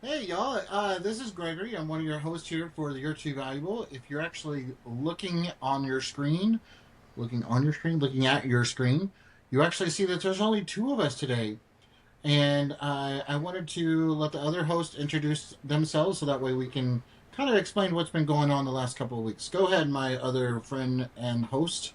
Hey y'all, this is Gregory. I'm one of your hosts here for the You're Too Valuable. If you're actually looking at your screen, you actually see that there's only two of us today. And I wanted to let the other hosts introduce themselves so that way we can kind of explain what's been going on the last couple of weeks. Go ahead, my other friend and host.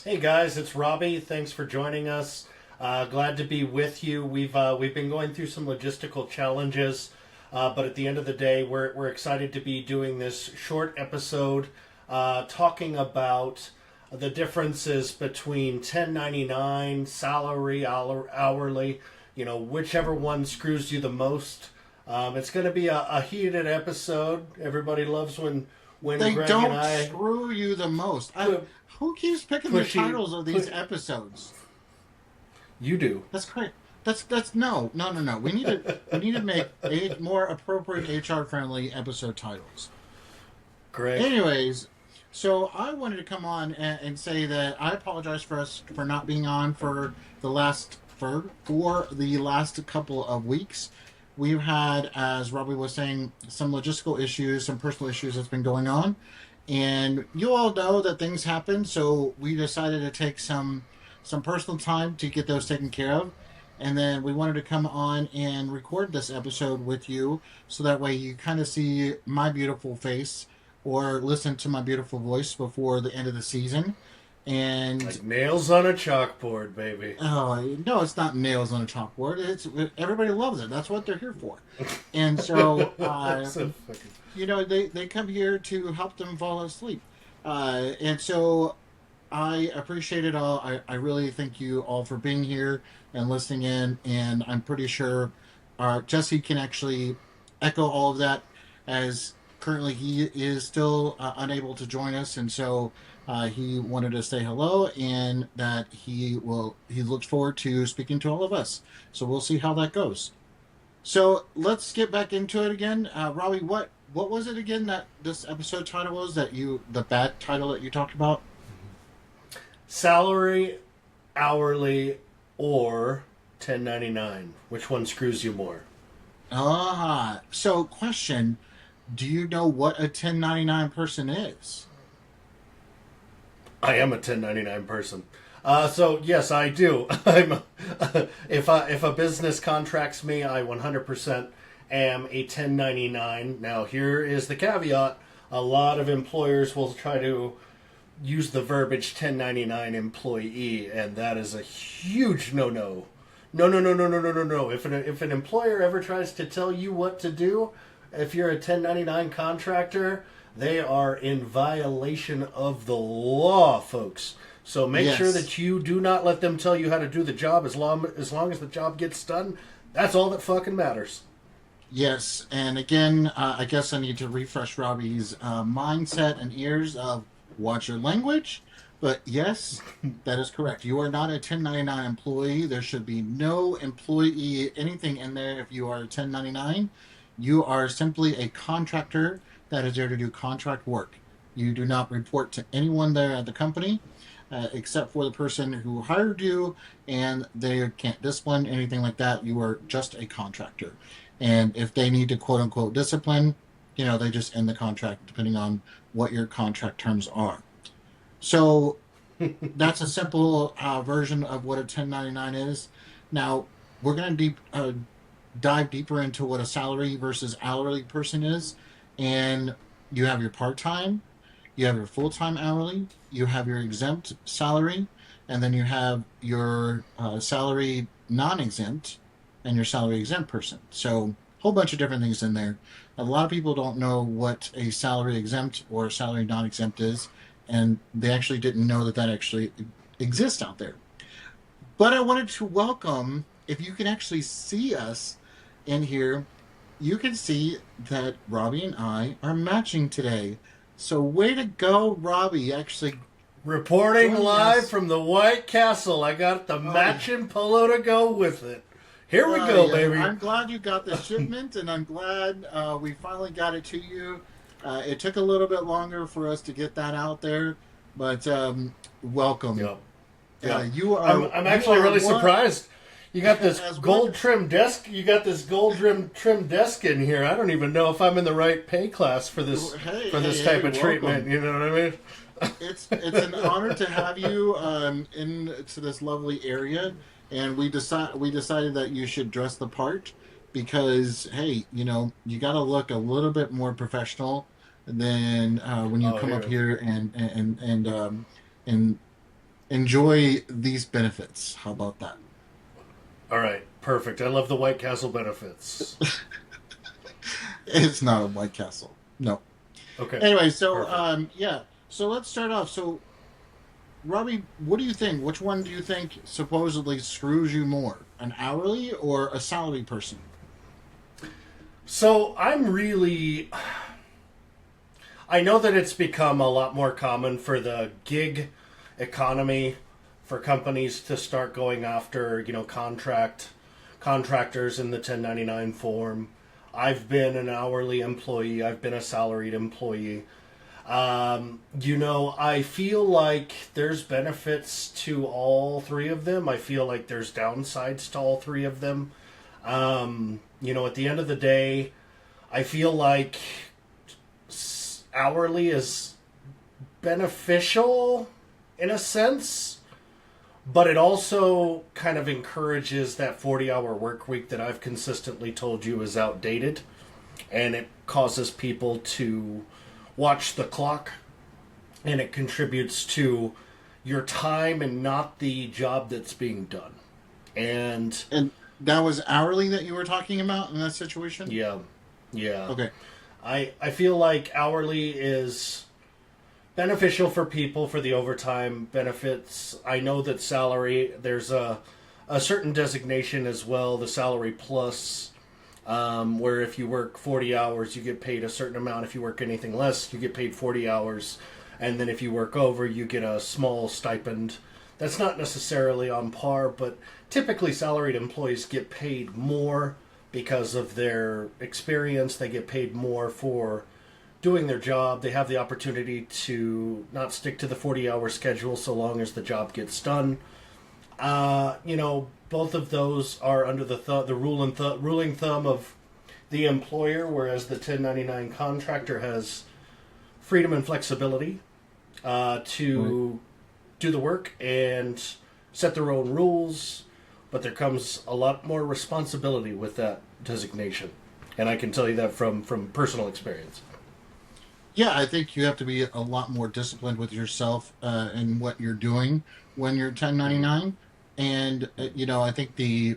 Hey guys, it's Robbie. Thanks for joining us. Glad to be with you. We've been going through some logistical challenges, but at the end of the day, we're excited to be doing this short episode, talking about the differences between 1099, salary, hourly. Whichever one screws you the most. It's going to be a heated episode. Everybody loves when They Greg don't and I screw you the most. Who keeps picking the pushy. titles of these episodes? You do. That's great. That's no. We need to make more appropriate HR friendly episode titles. Greg. Anyways, so I wanted to come on and say that I apologize for us for not being on for the last couple of weeks. We've had, as Robbie was saying, some logistical issues, some personal issues that's been going on, and you all know that things happen. So we decided to take some personal time to get those taken care of. And then we wanted to come on and record this episode with you so that way you kind of see my beautiful face or listen to my beautiful voice before the end of the season. And Like nails on a chalkboard, baby. oh no, it's not nails on a chalkboard. It's everybody loves it. That's what they're here for. And so, So fucking... they come here to help them fall asleep. And so I appreciate it all. I really thank you all for being here and listening in. And I'm pretty sure Jesse can actually echo all of that, as currently he is still unable to join us. And so he wanted to say hello and that he looks forward to speaking to all of us. So we'll see how that goes. So let's get back into it again. Robbie, what was it again that this episode title was, the bad title that you talked about? Salary, hourly, or 1099. Which one screws you more? So question, do you know what a 1099 person is? I am a 1099 person. So yes, I do. If a business contracts me, I 100% am a 1099. Now here is the caveat: a lot of employers will try to use the verbiage 1099 employee, and that is a huge no-no. No. If an employer ever tries to tell you what to do, if you're a 1099 contractor, they are in violation of the law, folks. So make sure that you do not let them tell you how to do the job. As long as the job gets done, that's all that fucking matters. Yes, and again, I guess I need to refresh Robbie's mindset and ears of watch your language. But yes, that is correct. You are not a 1099 employee. There should be no employee anything in there if you are a 1099. You are simply a contractor that is there to do contract work. You do not report to anyone there at the company except for the person who hired you, and they can't discipline, anything like that. You are just a contractor. And if they need to quote unquote discipline, they just end the contract depending on what your contract terms are. So that's a simple version of what a 1099 is. Now, we're going to dive deeper into what a salary versus hourly person is. And you have your part-time, you have your full-time hourly, you have your exempt salary, and then you have your salary non-exempt and your salary exempt person. So a whole bunch of different things in there. A lot of people don't know what a salary exempt or salary non-exempt is, and they actually didn't know that actually exists out there. But I wanted to welcome, if you can actually see us in here, you can see that Robbie and I are matching today. So way to go, Robbie. Actually reporting live from the White Castle. I got the matching polo to go with it. Here we go, baby. I'm glad you got the shipment, and I'm glad we finally got it to you. It took a little bit longer for us to get that out there, but welcome. Yep. You are. I'm actually really surprised. You got this As gold well. trim desk. You got this gold trim desk in here. I don't even know if I'm in the right pay class for this Hey, type of welcome. treatment. You know what I mean? It's an honor to have you into this lovely area, and we decided that you should dress the part because hey, you got to look a little bit more professional than when you Oh, come up here. here and enjoy these benefits. How about that? All right, perfect. I love the White Castle benefits. It's not a White Castle. No. Okay, Anyway, so perfect. yeah. So let's start off. So Robbie, what do you think? Which one do you think supposedly screws you more, an hourly or a salary person? So I'm really. I know that it's become a lot more common for the gig economy for companies to start going after, contractors in the 1099 form. I've been an hourly employee, I've been a salaried employee. I feel like there's benefits to all three of them. I feel like there's downsides to all three of them. At the end of the day, I feel like hourly is beneficial in a sense, but it also kind of encourages that 40-hour work week that I've consistently told you is outdated, and it causes people to watch the clock, and it contributes to your time and not the job that's being done. And And that was hourly that you were talking about in that situation? yeah, yeah. Okay. I feel like hourly is beneficial for people for the overtime benefits. I know that salary, there's a certain designation as well, the salary plus, where if you work 40 hours, you get paid a certain amount. If you work anything less, you get paid 40 hours. And then if you work over, you get a small stipend. That's not necessarily on par, but typically salaried employees get paid more because of their experience. They get paid more for doing their job. They have the opportunity to not stick to the 40-hour schedule so long as the job gets done. Both of those are under the ruling thumb of the employer, whereas the 1099 contractor has freedom and flexibility to do the work and set their own rules, but there comes a lot more responsibility with that designation. And I can tell you that from personal experience. Yeah, I think you have to be a lot more disciplined with yourself and what you're doing when you're 1099. And I think the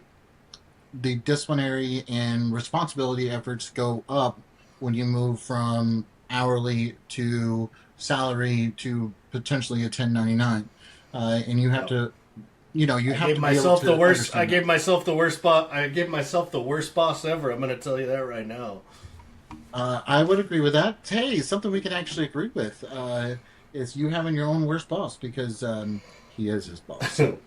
disciplinary and responsibility efforts go up when you move from hourly to salary to potentially a 1099. And you have Yep. to, you I have gave to be able myself the to worst. I understand that. gave myself the worst boss. I gave myself the worst boss ever. I'm going to tell you that right now. I would agree with that. Hey, something we can actually agree with is you having your own worst boss because he is his boss. So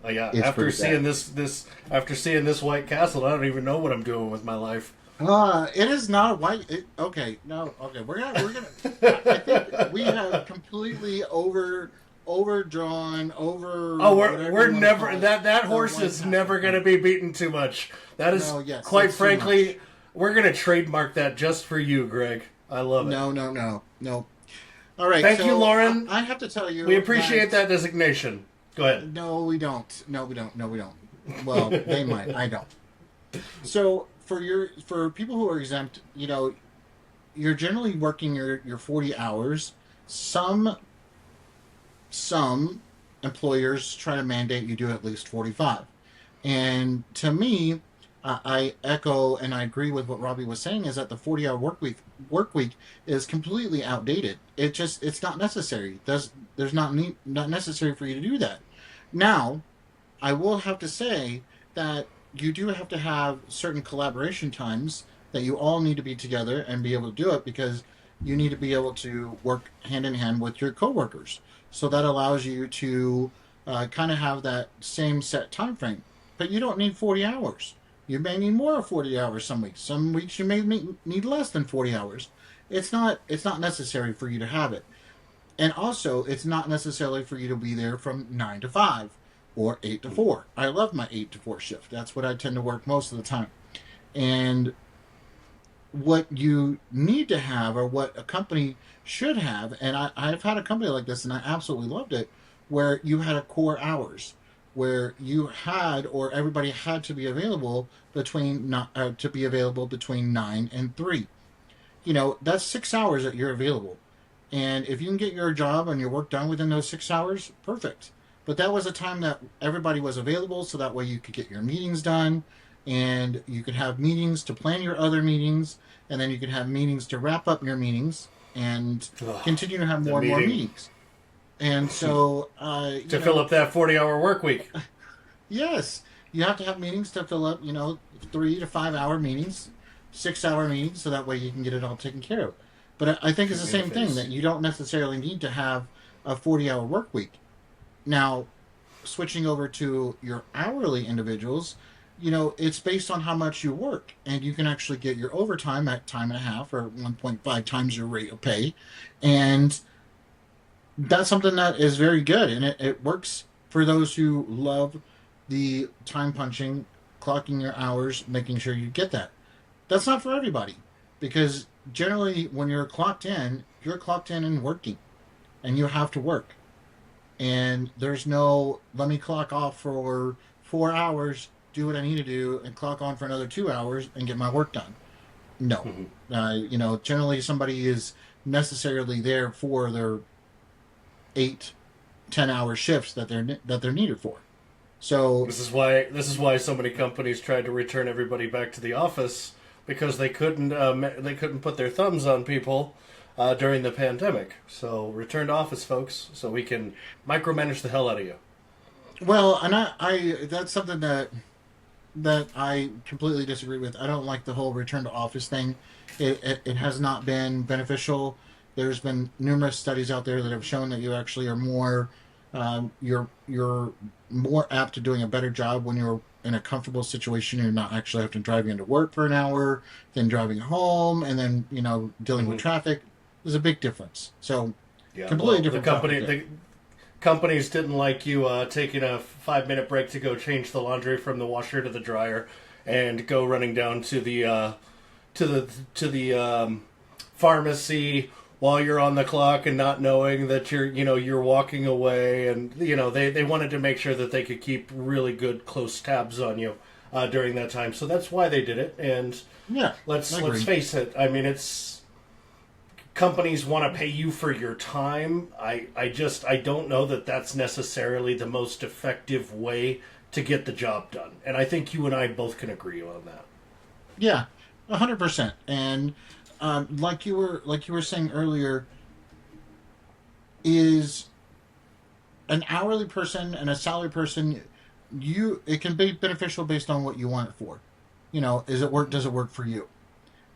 Yeah, it's after pretty bad. seeing after seeing this White Castle, I don't even know what I'm doing with my life. It is not a white. Okay, no, okay. We're gonna. I think we have completely overdrawn Oh, whatever we're you want to never call it. that The horse White is Castle never going to thing. be beaten too much. That is No, yes, quite it's too much. frankly, we're going to trademark that just for you, Greg. I love it. No, no, no, no. All right, Thank you, so Lauren. I have to tell We you appreciate that designation. Go ahead. no, we don't. No, we don't. No, we don't. Well, they might. I don't. So for people who are exempt, you're generally working your 40 hours. Some employers try to mandate you do at least 45. And to me, I echo and I agree with what Robbie was saying is that the 40-hour work week is completely outdated. It's not necessary. There's not necessary for you to do that. Now, I will have to say that you do have to have certain collaboration times that you all need to be together and be able to do it because you need to be able to work hand in hand with your coworkers. So that allows you to kind of have that same set time frame. But you don't need 40 hours. You may need more of 40 hours some weeks. Some weeks you may need less than 40 hours. It's not necessary for you to have it. And also, it's not necessarily for you to be there from 9 to 5. or 8 to 4. I love my 8 to 4 shift. That's what I tend to work most of the time. And what you need to have, or what a company should have, and I've had a company like this and I absolutely loved it, where you had a core hours, where you had, or everybody had to be available between 9 and 3. That's 6 hours that you're available. And if you can get your job and your work done within those 6 hours, perfect. But that was a time that everybody was available, so that way you could get your meetings done, and you could have meetings to plan your other meetings, and then you could have meetings to wrap up your meetings and continue to have more and more meetings. And so, to fill up that 40-hour work week. Yes, you have to have meetings to fill up, 3 to 5 hour meetings, 6 hour meetings, so that way you can get it all taken care of. But I think it's the same thing, that you don't necessarily need to have a 40-hour work week. Now, switching over to your hourly individuals, it's based on how much you work, and you can actually get your overtime at time and a half or 1.5 times your rate of pay, and that's something that is very good, and it works for those who love the time punching, clocking your hours, making sure you get that. That's not for everybody, because generally when you're clocked in and working, and you have to work. And there's no, let me clock off for 4 hours, do what I need to do, and clock on for another 2 hours and get my work done. No. Generally somebody is necessarily there for their 8-10 hour shifts that they're needed for. So this is why so many companies tried to return everybody back to the office, because they couldn't put their thumbs on people during the pandemic. So return to office, folks, so we can micromanage the hell out of you. Well, and I that's something that I completely disagree with. I don't like the whole return to office thing. It has not been beneficial. There's been numerous studies out there that have shown that you actually are more you're more apt to doing a better job when you're in a comfortable situation. You're not actually having to drive into work for an hour, then driving home, and then dealing with traffic. There's a big difference. So completely different. The companies didn't like you taking a 5-minute break to go change the laundry from the washer to the dryer, and go running down to the pharmacy while you're on the clock, and not knowing that you're walking away, and they wanted to make sure that they could keep really good close tabs on you during that time. So that's why they did it. And let's face it. I mean, companies want to pay you for your time. I don't know that that's necessarily the most effective way to get the job done. And I think you and I both can agree on that. Yeah, 100%. And like you were saying earlier, is an hourly person and a salary person, it can be beneficial based on what you want it for. Does it work for you?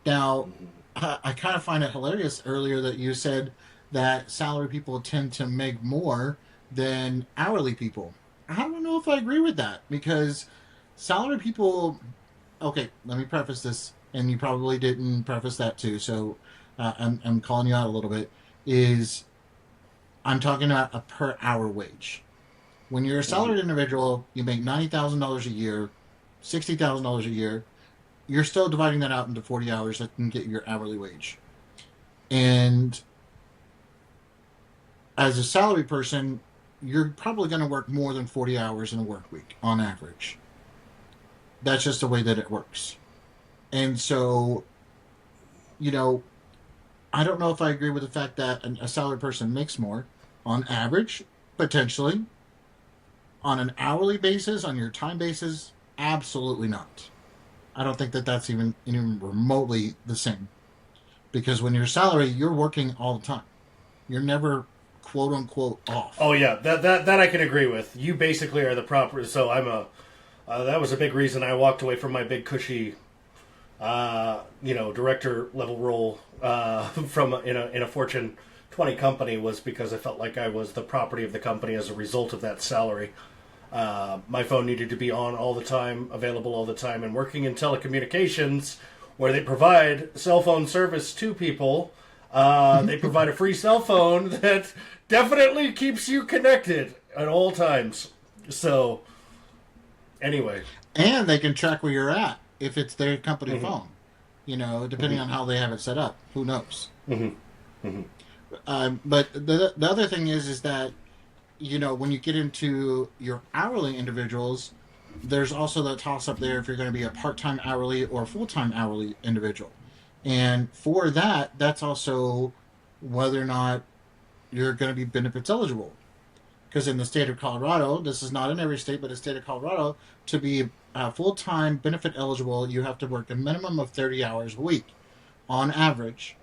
Now, I kind of find it hilarious earlier that you said that salary people tend to make more than hourly people. I don't know if I agree with that, because salary people... Okay, let me preface this, and you probably didn't preface that too, so I'm calling you out a little bit, I'm talking about a per hour wage. When you're a salaried individual, you make $90,000 a year, $60,000 a year. You're still dividing that out into 40 hours that can get your hourly wage. And as a salary person, you're probably going to work more than 40 hours in a work week on average. That's just the way that it works. And so, I don't know if I agree with the fact that a salaried person makes more on average, potentially. On an hourly basis, on your time basis, absolutely not. I don't think that that's even remotely the same. Because when you're salary, you're working all the time. You're never quote unquote off. Oh yeah, that I can agree with. You basically are the proper. So that was a big reason I walked away from my big cushy, director level role from in a Fortune 20 company, was because I felt like I was the property of the company as a result of that salary. My phone needed to be on all the time, available all the time, and working in telecommunications, where they provide cell phone service to people. They provide a free cell phone that definitely keeps you connected at all times. So anyway, And they can track where you're at if it's their company phone. Depending on how they have it set up. Who knows? But the other thing is that when you get into your hourly individuals, there's also the toss up there if you're going to be a part time hourly or full time hourly individual, and for that, that's also whether or not you're going to be benefits eligible. Because in the state of Colorado, this is not in every state, but in the state of Colorado, to be full time benefit eligible, you have to work a minimum of 30 hours a week on average.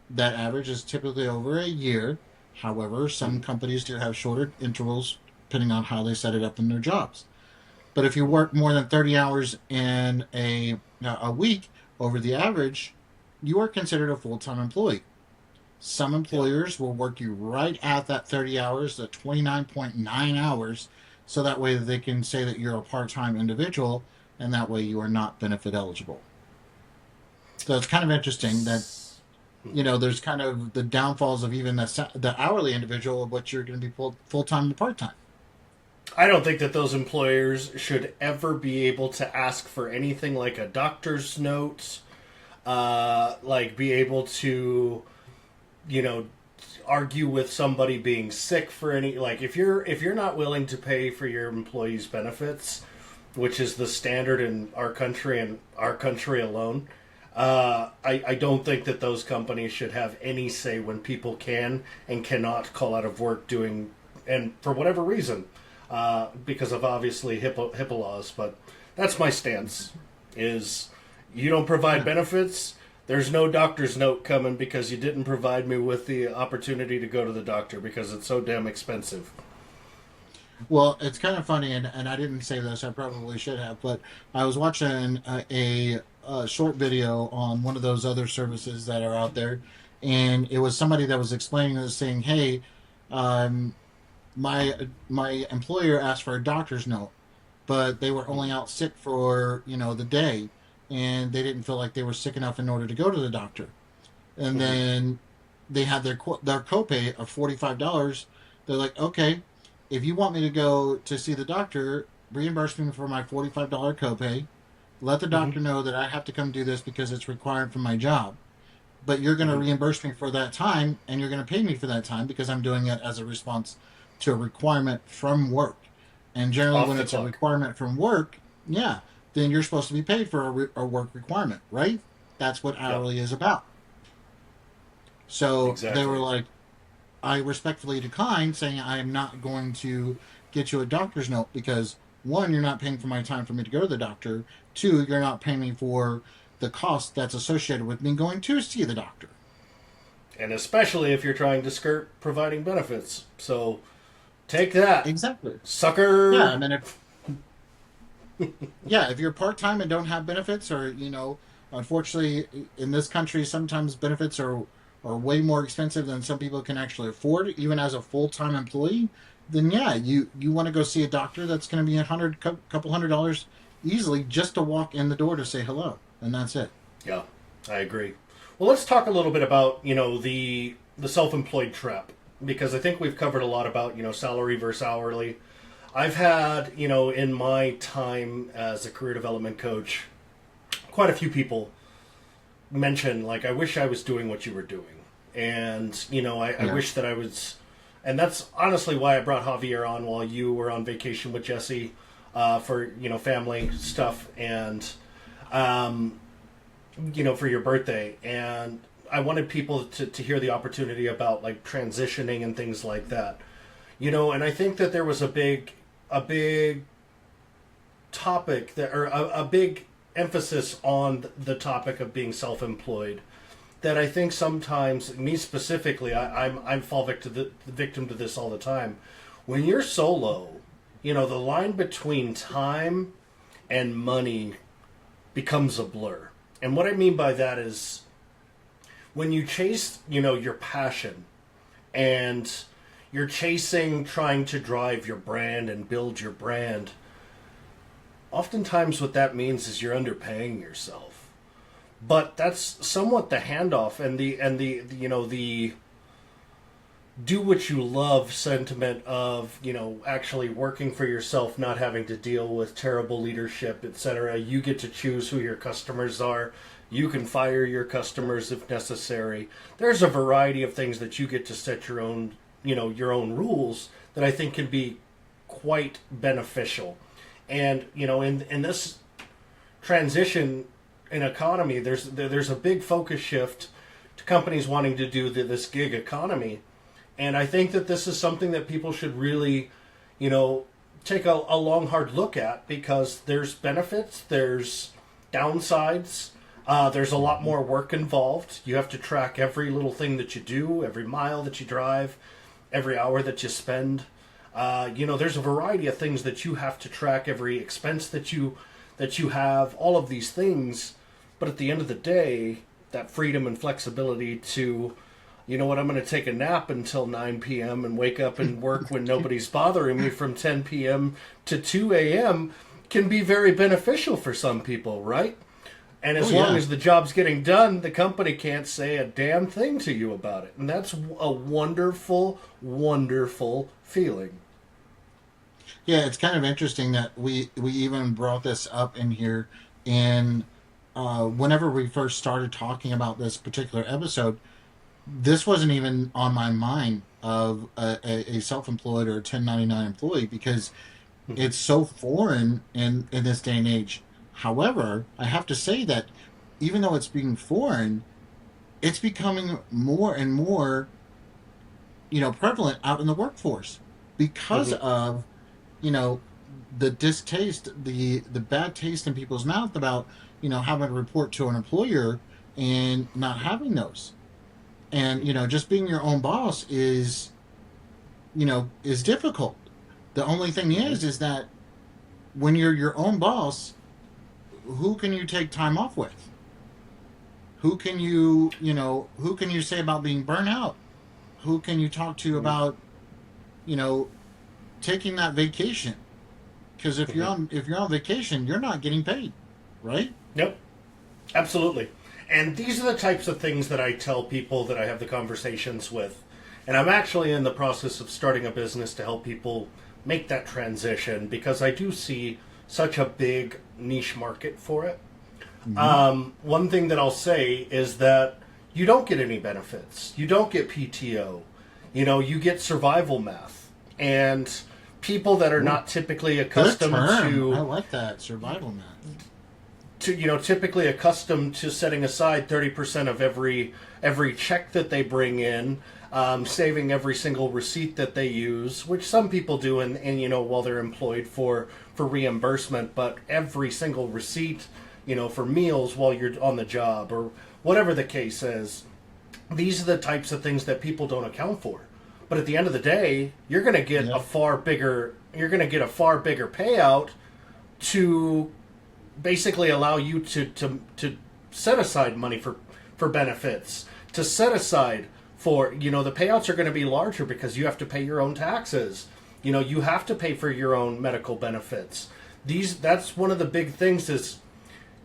That average is typically over a year. However, some companies do have shorter intervals depending on how they set it up in their jobs. But if you work more than 30 hours in a week over the average, you are considered a full time employee. Some employers will work you right at that 30 hours, the 29.9 hours, so that way they can say that you're a part-time individual, and that way you are not benefit eligible. So it's kind of interesting that, there's kind of the downfalls of even the hourly individual of what you're going to be full-time and part-time. I don't think that those employers should ever be able to ask for anything like a doctor's note, like be able to argue with somebody being sick for any, like, if you're not willing to pay for your employees' benefits, which is the standard in our country and our country alone, I don't think that those companies should have any say when people can and cannot call out of work doing, and for whatever reason, because of obviously HIPAA laws. But that's my stance: is you don't provide benefits, there's no doctor's note coming because you didn't provide me with the opportunity to go to the doctor because it's so damn expensive. Well, it's kind of funny, and I didn't say this, I probably should have, but I was watching a short video on one of those other services that are out there, and it was somebody that was explaining this, saying, hey, my employer asked for a doctor's note, but they were only out sick for, the day, and they didn't feel like they were sick enough in order to go to the doctor. And then they had their copay of $45. They're like, okay, if you want me to go to see the doctor, reimburse me for my $45 copay. Let the doctor know that I have to come do this because it's required for my job. But you're going to reimburse me for that time, and you're going to pay me for that time because I'm doing it as a response to a requirement from work. And generally, when it's a requirement from work, then you're supposed to be paid for a work requirement, right? That's what hourly is about. So they were like, I respectfully declined, saying I am not going to get you a doctor's note because, one, you're not paying for my time for me to go to the doctor. Two, you're not paying me for the cost that's associated with me going to see the doctor. And especially if you're trying to skirt providing benefits. So take that. Exactly. Sucker. Yeah, I mean, if you're part-time and don't have benefits, or, unfortunately, in this country, sometimes benefits are way more expensive than some people can actually afford, even as a full-time employee, then you want to go see a doctor that's going to be couple $100 easily just to walk in the door to say hello, and that's it. Yeah, I agree. Well, let's talk a little bit about, the self-employed trap, because I think we've covered a lot about, salary versus hourly. I've had, in my time as a career development coach, quite a few people mention, like, I wish I was doing what you were doing. And, I wish that I was... And that's honestly why I brought Javier on while you were on vacation with Jesse for, family stuff and, for your birthday. And I wanted people to hear the opportunity about, like, transitioning and things like that. And I think that there was a big topic that, or a big emphasis on the topic of being self-employed, that I think sometimes, me specifically, I fall victim to this all the time. When you're solo, the line between time and money becomes a blur. And what I mean by that is when you chase, your passion, and you're trying to drive your brand and build your brand, oftentimes what that means is you're underpaying yourself. But that's somewhat the handoff and the do what you love sentiment of, actually working for yourself, not having to deal with terrible leadership, etc. You get to choose who your customers are. You can fire your customers if necessary. There's a variety of things that you get to set your own rules that I think can be quite beneficial. And, in this transition in economy, there's a big focus shift to companies wanting to do this gig economy. And I think that this is something that people should really, take a long, hard look at, because there's benefits, there's downsides, there's a lot more work involved. You have to track every little thing that you do, every mile that you drive, every hour that you spend. There's a variety of things that you have to track, every expense that you have, all of these things. But at the end of the day, that freedom and flexibility to, I'm going to take a nap until 9 p.m. and wake up and work when nobody's bothering me from 10 p.m. to 2 a.m. can be very beneficial for some people, right? And as long as the job's getting done, the company can't say a damn thing to you about it. And that's a wonderful, wonderful feeling. Yeah, it's kind of interesting that we even brought this up in here, and whenever we first started talking about this particular episode, this wasn't even on my mind of a self-employed or a 1099 employee, because it's so foreign in this day and age. However, I have to say that even though it's being foreign, it's becoming more and more, prevalent out in the workforce because of, the distaste, the bad taste in people's mouth about, having to report to an employer and not having those. And, just being your own boss is difficult. The only thing is that when you're your own boss, who can you take time off with? Who can who can you say about being burnt out? Who can you talk to about, taking that vacation? Because if you're on vacation, you're not getting paid, right? Nope. Absolutely. And these are the types of things that I tell people that I have the conversations with. And I'm actually in the process of starting a business to help people make that transition, because I do see such a big niche market for it. One thing that I'll say is that you don't get any benefits. You don't get PTO. You get survival math. And people that are not typically accustomed to... I like that, survival math. Typically accustomed to setting aside 30% of every check that they bring in, saving every single receipt that they use, which some people do, and while they're employed for reimbursement, but every single receipt, for meals while you're on the job, or whatever the case is. These are the types of things that people don't account for. But at the end of the day, you're going to get a far bigger payout to basically allow you to set aside money for benefits, to set aside for, the payouts are going to be larger because you have to pay your own taxes. You have to pay for your own medical benefits. That's one of the big things, is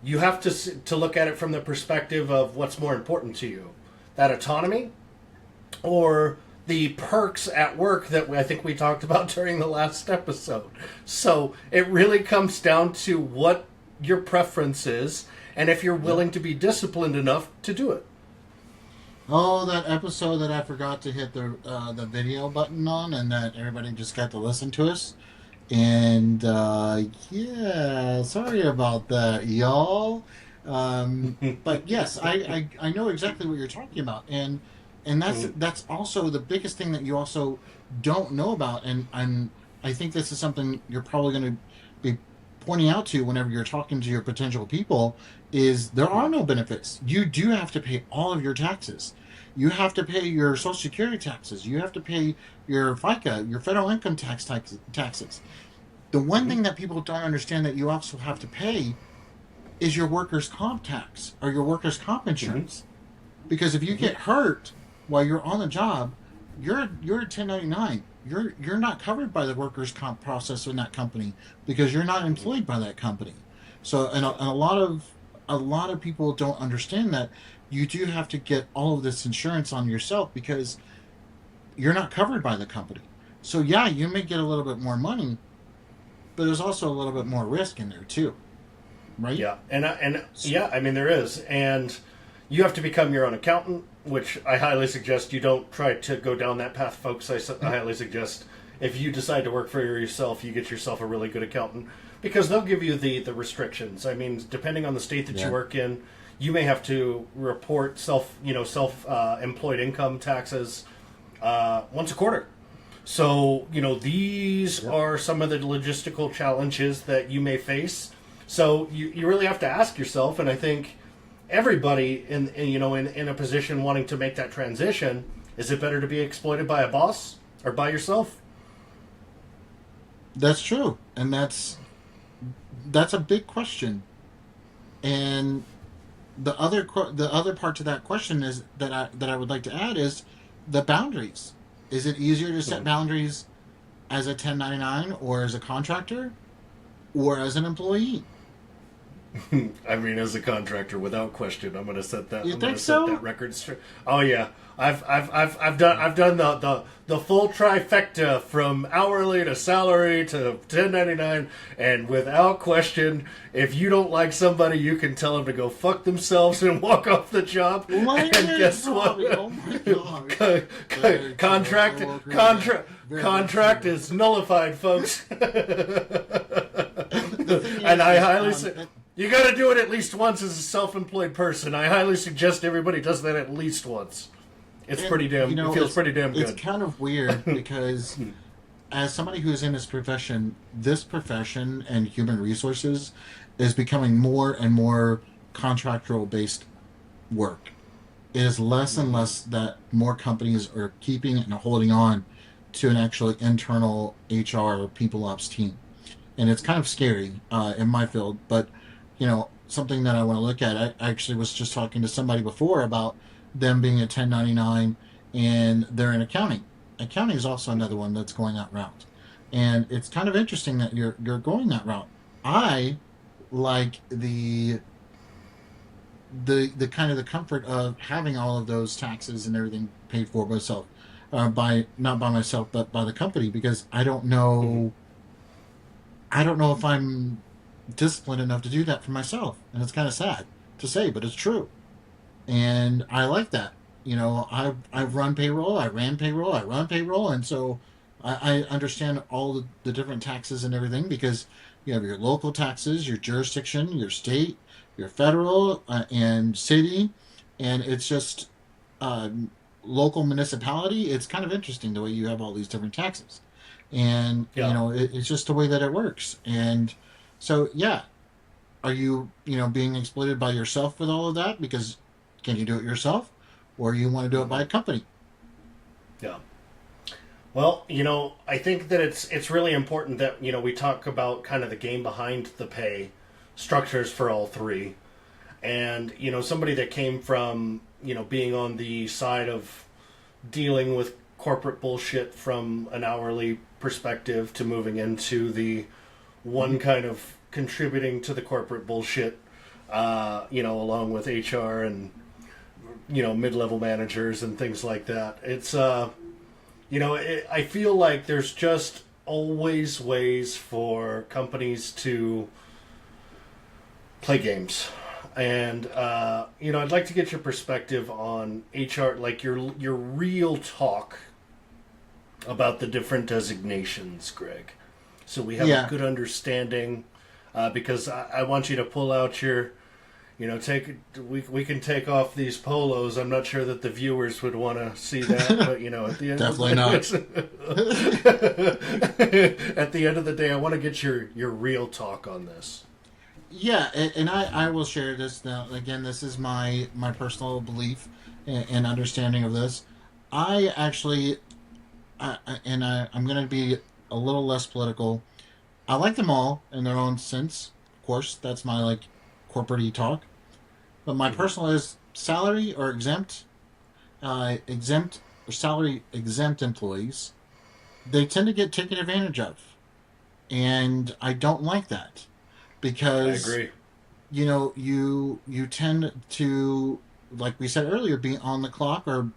you have to look at it from the perspective of what's more important to you, that autonomy or the perks at work that I think we talked about during the last episode. So it really comes down to what your preference is, and if you're willing to be disciplined enough to do it. Oh, that episode that I forgot to hit the video button on, and that everybody just got to listen to us. And sorry about that, y'all. But yes, I know exactly what you're talking about, and that's also the biggest thing that you also don't know about, and I think this is something you're probably going to be pointing out to whenever you're talking to your potential people, is there are no benefits. You do have to pay all of your taxes. You have to pay your Social Security taxes. You have to pay your FICA, your federal income taxes. The one thing that people don't understand that you also have to pay is your workers' comp tax or your workers' comp insurance. Because if you get hurt while you're on the job, you're a 1099. You're not covered by the workers' comp process in that company because you're not employed by that company. So, and a lot of people don't understand that you do have to get all of this insurance on yourself, because you're not covered by the company. So yeah, you may get a little bit more money, but there's also a little bit more risk in there too, right? Yeah, and yeah, I mean there is, and you have to become your own accountant, which I highly suggest you don't try to go down that path, folks. I highly suggest if you decide to work for yourself, you get yourself a really good accountant because they'll give you the restrictions. I mean, depending on the state that you work in, you may have to report self employed income taxes once a quarter. So, these are some of the logistical challenges that you may face. So you really have to ask yourself, and I think everybody in a position wanting to make that transition, is it better to be exploited by a boss or by yourself? That's true, and that's a big question. And the other part to that question is that I would like to add is the boundaries. Is it easier to set boundaries as a 1099 or as a contractor or as an employee? I mean, as a contractor, without question, I'm going to set that. You I'm going think to set so? that record straight. Oh yeah, I've done the full trifecta from hourly to salary to 1099, and without question, if you don't like somebody, you can tell them to go fuck themselves and walk off the job. What? And guess what? Oh my god! Very Contract true. contract true. is nullified, folks. The thing And is, I highly say. You got to do it at least once as a self-employed person. I highly suggest everybody does that at least once. It's and, pretty damn. It feels pretty damn It's good. kind of weird because as somebody who's in this profession and human resources is becoming more and more contractual based work. It is less and less that more companies are keeping and holding on to an actually internal HR or people ops team. And it's kind of scary in my field, but something that I want to look at. I actually was just talking to somebody before about them being a 1099 and they're in accounting. Accounting is also another one that's going that route. And it's kind of interesting that you're going that route. I like the kind of the comfort of having all of those taxes and everything paid for myself, by not by myself but by the company, because I don't know if I'm disciplined enough to do that for myself, and it's kind of sad to say, but it's true. And I like that. I've run payroll, I ran payroll, I run payroll, and so I understand all the different taxes and everything, because you have your local taxes, your jurisdiction, your state, your federal, and city, and it's just local municipality. It's kind of interesting the way you have all these different taxes, and Yeah. it's just the way that it works. And so yeah, are you being exploited by yourself with all of that because can you do it yourself, or you want to do it by a company? Yeah. Well, I think that it's really important that we talk about kind of the game behind the pay structures for all three, and somebody that came from being on the side of dealing with corporate bullshit from an hourly perspective to moving into the one kind of contributing to the corporate bullshit, along with HR and mid-level managers and things like that. It's I feel like there's just always ways for companies to play games. And I'd like to get your perspective on HR, like your real talk about the different designations, Greg, so we have a good understanding. Because I want you to pull out your, we can take off these polos. I'm not sure that the viewers would want to see that, but at the end, Definitely not. At the end of the day, I want to get your real talk on this. Yeah, and I will share this now. Again, this is my personal belief and understanding of this. I actually, I'm going to be a little less political. I like them all in their own sense. Of course, that's my corporate talk. But my personal is salary or exempt or salary exempt employees. They tend to get taken advantage of, and I don't like that because I agree. you tend to, like we said earlier, be on the clock or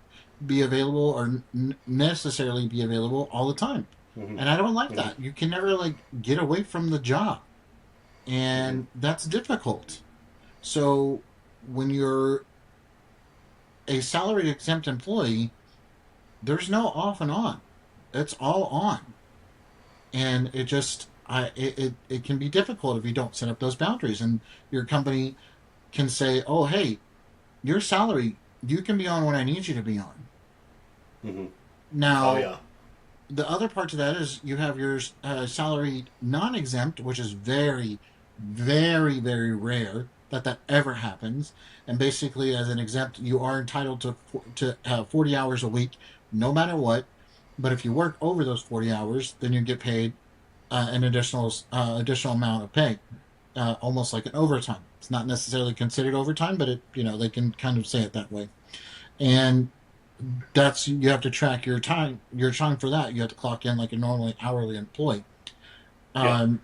be available or necessarily be available all the time. Hmm. And I don't like Hmm. that. You can never like get away from the job. Hmm. And that's difficult. So when you're a salaried exempt employee, there's no off and on. It's all on. And it just it can be difficult if you don't set up those boundaries, and your company can say, "Oh, hey, your salary, you can be on when I need you to be on." Hmm. Oh Now, yeah. the other part to that is you have your salary non-exempt, which is very, very, very rare that that ever happens. And basically, as an exempt, you are entitled to 40 hours a week, no matter what. But if you work over those 40 hours, then you get paid an additional amount of pay, almost like an overtime. It's not necessarily considered overtime, but it they can kind of say it that way. And that's you have to track your time for that. You have to clock in like a normally hourly employee. Yeah. Um,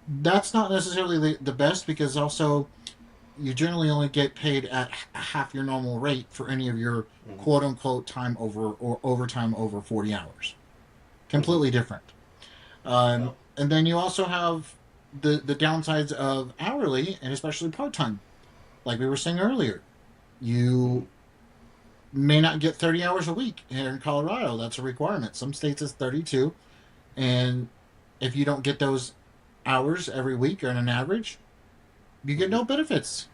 that's not necessarily the best because also you generally only get paid at half your normal rate for any of your Hmm. quote unquote time over or overtime over 40 hours. Hmm. Completely different. Yeah. And then you also have the downsides of hourly and especially part time. Like we were saying earlier, Hmm. you may not get 30 hours a week here in Colorado. That's a requirement. Some states it's 32. And if you don't get those hours every week or on an average, you get Hmm. no benefits.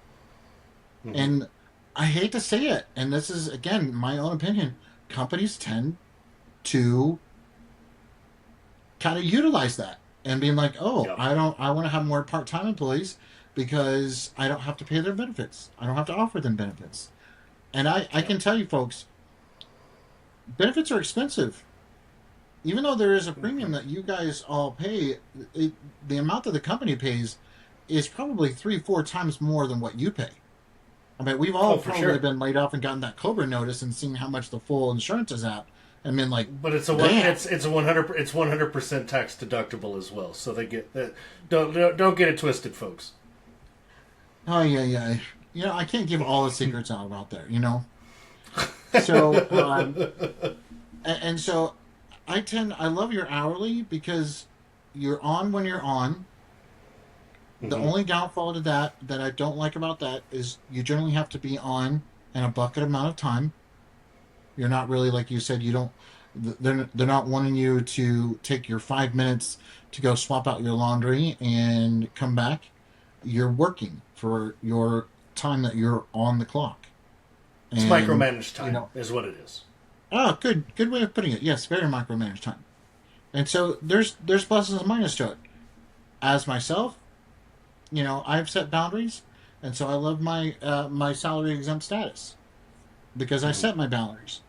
Hmm. And I hate to say it, and this is again my own opinion, companies tend to kind of utilize that and being like, "Oh, Yeah. I want to have more part-time employees because I don't have to pay their benefits. I don't have to offer them benefits." And I Yeah. can tell you folks, benefits are expensive. Even though there is a premium Hmm. that you guys all pay, the amount that the company pays is probably 3, 4 times more than what you pay. I mean, we've Oh, all for probably sure. been laid off and gotten that Cobra notice and seen how much the full insurance is at, and been like, But "Damn, it's a 100% tax deductible as well. So they get that. Don't get it twisted, folks. oh yeah, yeah." I can't give all the secrets out there. So, and so I love your hourly because you're on when you're on. The Hmm. only downfall to that I don't like about that is you generally have to be on in a bucket amount of time. You're not really like you said. You don't. They're not wanting you to take your 5 minutes to go swap out your laundry and come back. You're working for your time that you're on the clock, It's and micromanaged you time, know. is what it is. Oh, good way of putting it. Yes, very micromanaged time. And so there's pluses and minuses to it. As myself, I've set boundaries, and so I love my salary exempt status because I Hmm. set my boundaries.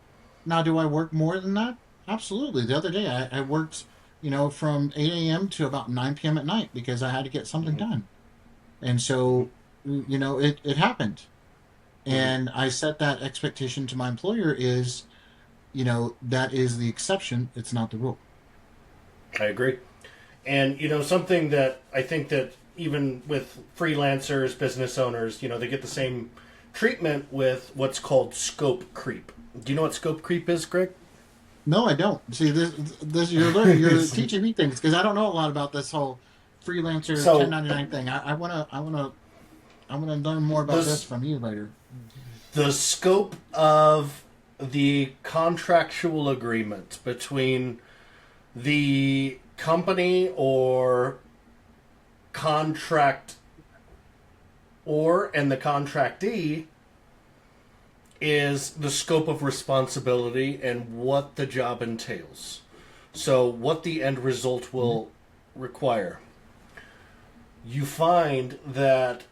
Now, do I work more than that? Absolutely. The other day, I worked, from 8 a.m. to about 9 p.m. at night because I had to get something Hmm. done, and Hmm. so it happened, Hmm. and I set that expectation to my employer is that is the exception. It's not the rule. I agree. And something that I think that even with freelancers, business owners, they get the same treatment with what's called scope creep. Do you know what scope creep is, Greg? No, I don't. See, this you're teaching me things because I don't know a lot about this whole freelancer So 1099 thing. I wanna learn more about this this from you later. the scope of the contractual agreement between the company or contract and the contractee is the scope of responsibility and what the job entails. So, what the end result will require. You find that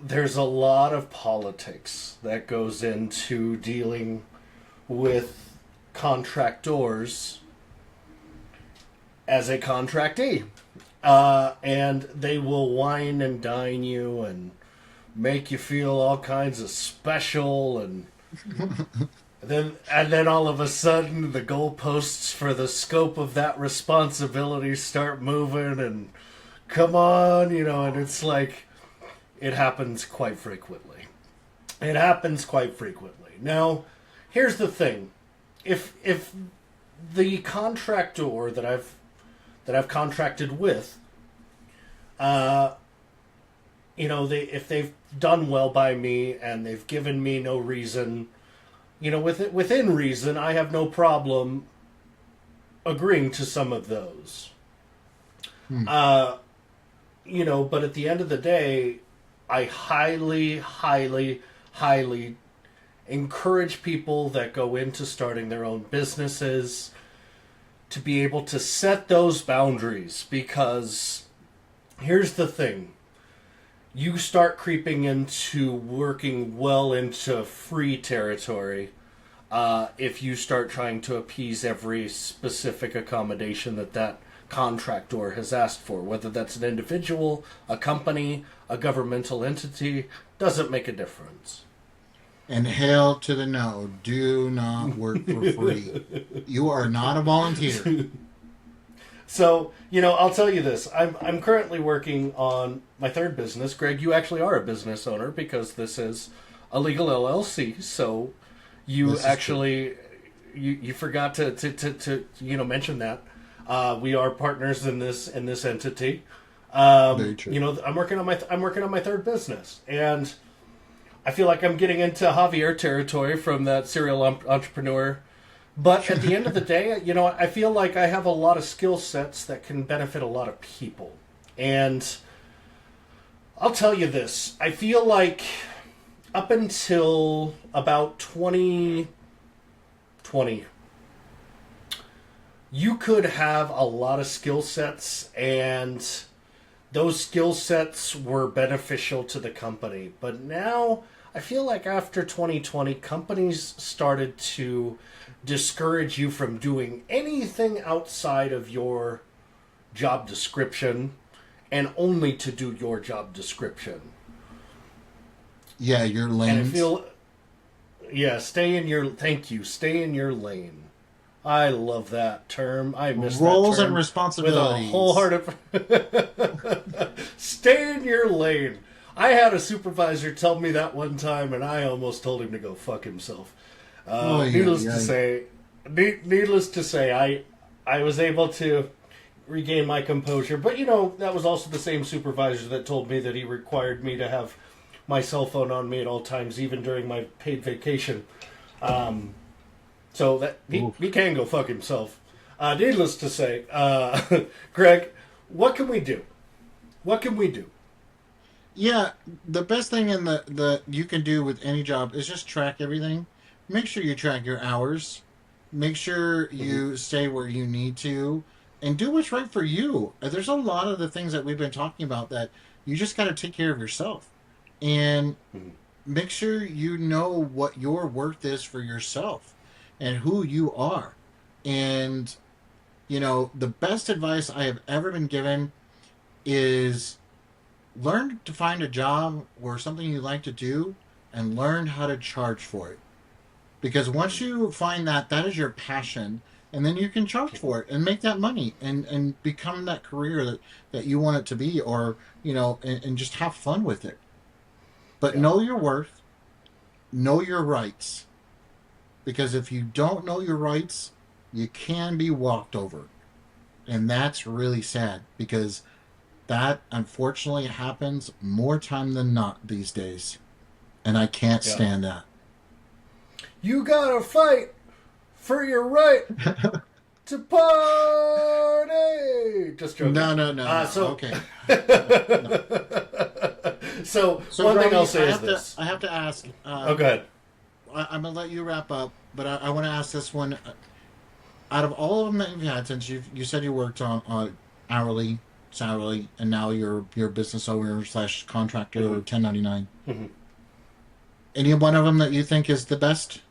there's a lot of politics that goes into dealing with contractors as a contractee. And they will wine and dine you and make you feel all kinds of special and then all of a sudden the goalposts for the scope of that responsibility start moving and come on, and it's like it happens quite frequently. It happens quite frequently. Now, here's the thing: if the contractor that I've contracted with, if they've done well by me and they've given me no reason, within reason, I have no problem agreeing to some of those. But at the end of the day, I highly, highly, highly encourage people that go into starting their own businesses to be able to set those boundaries, because here's the thing. You start creeping into working well into free territory if you start trying to appease every specific accommodation that contractor has asked for, whether that's an individual, a company, a governmental entity, doesn't make a difference. And hail to the no. Do not work for free. You are not a volunteer. So, I'll tell you this. I'm currently working on my third business. Greg, you actually are a business owner because this is a legal LLC. So you actually you forgot to mention that. We are partners in this entity. Very true. I'm working on my third business, and I feel like I'm getting into Javier territory from that serial entrepreneur. But at the end of the day, I feel like I have a lot of skill sets that can benefit a lot of people. And I'll tell you this. I feel like up until about 2020, you could have a lot of skill sets, and those skill sets were beneficial to the company. But now, I feel like after 2020, companies started to discourage you from doing anything outside of your job description, and only to do your job description. Yeah, your lane. And I feel, stay in your lane. I love that term. I miss roles that term and responsibilities. with a wholehearted. Stay in your lane. I had a supervisor tell me that one time, and I almost told him to go fuck himself. Needless to say, I was able to regain my composure. But, that was also the same supervisor that told me that he required me to have my cell phone on me at all times, even during my paid vacation. So that he can go fuck himself. Needless to say, Greg, what can we do? What can we do? Yeah, the best thing in the you can do with any job is just track everything. Make sure you track your hours. Make sure you stay where you need to, and do what's right for you. There's a lot of the things that we've been talking about that you just got to take care of yourself, and make sure you know what your worth is for yourself and who you are. And the best advice I have ever been given is learn to find a job or something you like to do, and learn how to charge for it. Because once you find that is your passion, and then you can charge for it and make that money and become that career that you want it to be, or, and just have fun with it. But know your worth, know your rights. Because if you don't know your rights, you can be walked over. And that's really sad, because that unfortunately happens more time than not these days. And I can't stand that. You gotta fight for your right to party. Just joking. No. Okay. So one Robbie, thing I'll say is this. I have to ask. Go ahead. I'm going to let you wrap up, but I want to ask this one. Out of all of them that you've had, since you said you worked on hourly, salary, and now you're business owner / contractor or 1099, any one of them that you think is the best?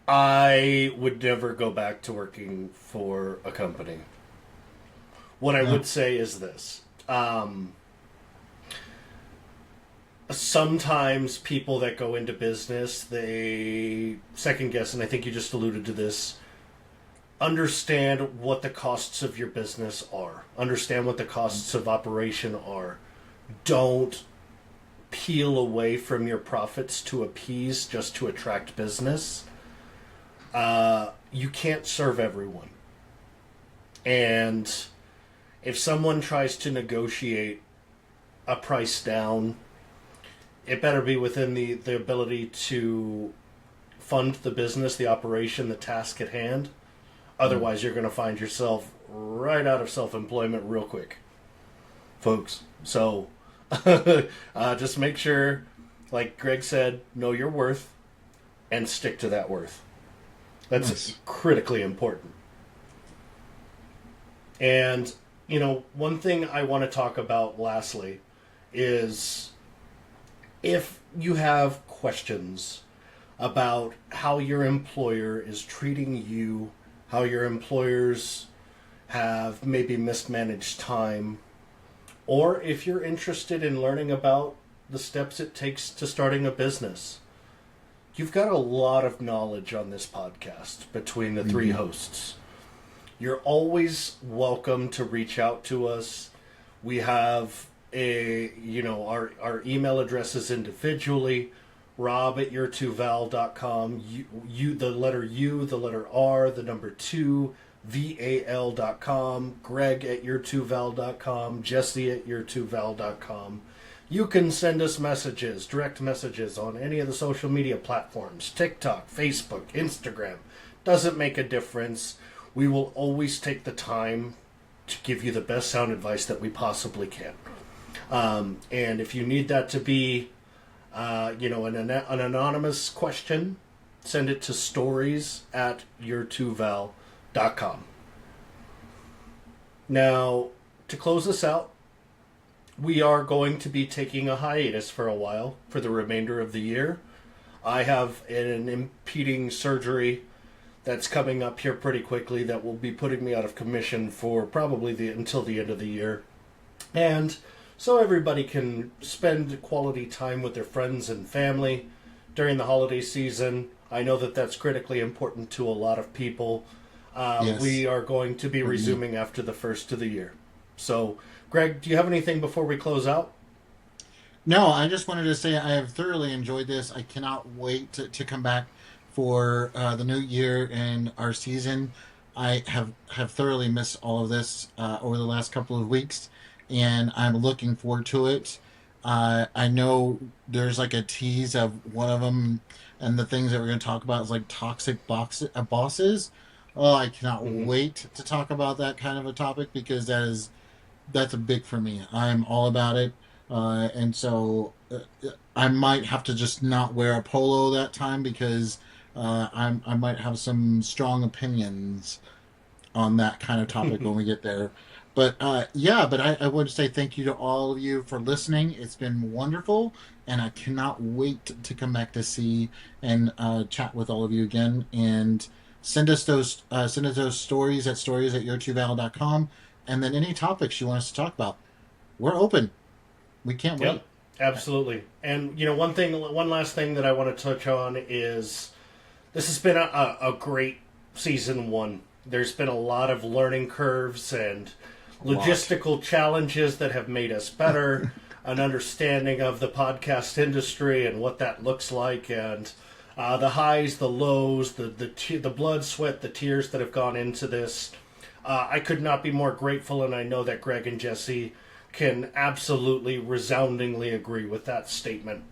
I would never go back to working for a company. What I would say is this. Sometimes people that go into business, they second guess, and I think you just alluded to this. Understand what the costs of your business are. Understand what the costs of operation are. Don't peel away from your profits to appease just to attract business, you can't serve everyone. And if someone tries to negotiate a price down, it better be within the ability to fund the business, the operation, the task at hand. Otherwise, you're going to find yourself right out of self-employment real quick, folks. So just make sure, like Greg said, know your worth and stick to that worth. That's critically important. And, one thing I want to talk about lastly is if you have questions about how your employer is treating you, how your employers have maybe mismanaged time, or if you're interested in learning about the steps it takes to starting a business, you've got a lot of knowledge on this podcast between the three hosts. You're always welcome to reach out to us. We have our email addresses individually. Rob@your2val.com, you the letter U, the letter R, the number 2, VAL.com, Greg@your2val.com, Jesse@your2val.com. You can send us messages, direct messages on any of the social media platforms, TikTok, Facebook, Instagram. Doesn't make a difference. We will always take the time to give you the best sound advice that we possibly can. And if you need that to be an anonymous question, send it to stories@your2val.com. Now, to close this out, we are going to be taking a hiatus for a while for the remainder of the year. I have an impeding surgery that's coming up here pretty quickly that will be putting me out of commission for probably until the end of the year. And so everybody can spend quality time with their friends and family during the holiday season. I know that that's critically important to a lot of people. Yes. We are going to be resuming after the first of the year. So, Greg, do you have anything before we close out? No, I just wanted to say I have thoroughly enjoyed this. I cannot wait to come back for the new year and our season. I have thoroughly missed all of this over the last couple of weeks, and I'm looking forward to it. I know there's like a tease of one of them, and the things that we're going to talk about is like toxic bosses. Oh, I cannot wait to talk about that kind of a topic, because that's a big for me. I'm all about it. And so I might have to just not wear a polo that time, because I might have some strong opinions on that kind of topic when we get there. But I would say thank you to all of you for listening. It's been wonderful, and I cannot wait to come back to see and chat with all of you again. And send us those stories at stories@your2val.com, and then any topics you want us to talk about. We're open. We can't wait. Yep, absolutely. And one last thing that I want to touch on is this has been a great season 1. There's been a lot of learning curves and logistical challenges that have made us better, an understanding of the podcast industry and what that looks like, and the highs, the lows, the blood, sweat, the tears that have gone into this. I could not be more grateful, and I know that Greg and Jesse can absolutely resoundingly agree with that statement.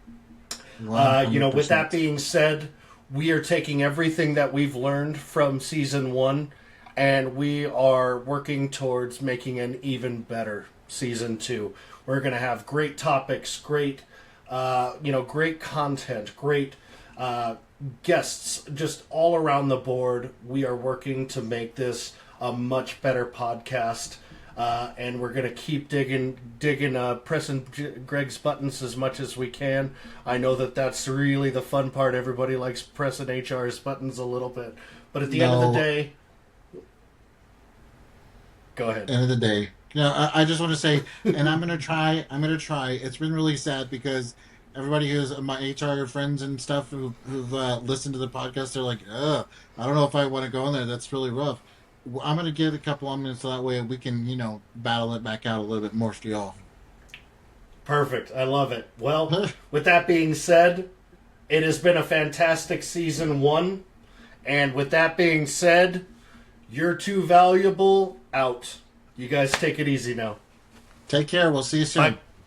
With that being said, we are taking everything that we've learned from season 1, and we are working towards making an even better season 2. We're going to have great topics, great content, great guests, just all around the board. We are working to make this a much better podcast. And we're going to keep pressing Greg's buttons as much as we can. I know that that's really the fun part. Everybody likes pressing HR's buttons a little bit. But at the end of the day... Go ahead. End of the day. I just want to say, and I'm going to try. It's been really sad, because everybody who's my HR friends and stuff who've listened to the podcast, they're like, I don't know if I want to go in there. That's really rough. I'm going to give a couple of minutes so that way we can, battle it back out a little bit more for y'all. Perfect. I love it. Well, with that being said, it has been a fantastic season 1. And with that being said, you're too valuable out. You guys take it easy now. Take care. We'll see you soon. Bye.